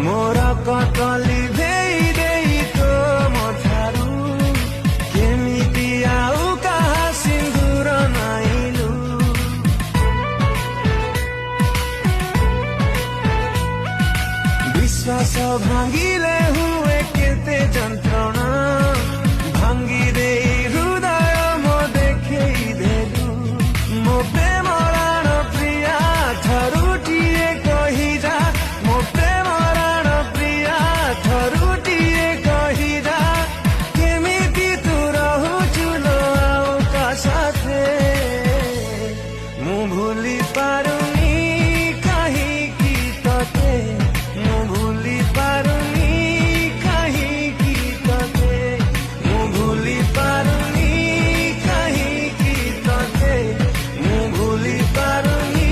मोरा कटली देई देई तो मथारू केमिति आउ कहा सिंदूर नाइलु विश्वास भांगिले हुए केते जंत्रणा भांगी दे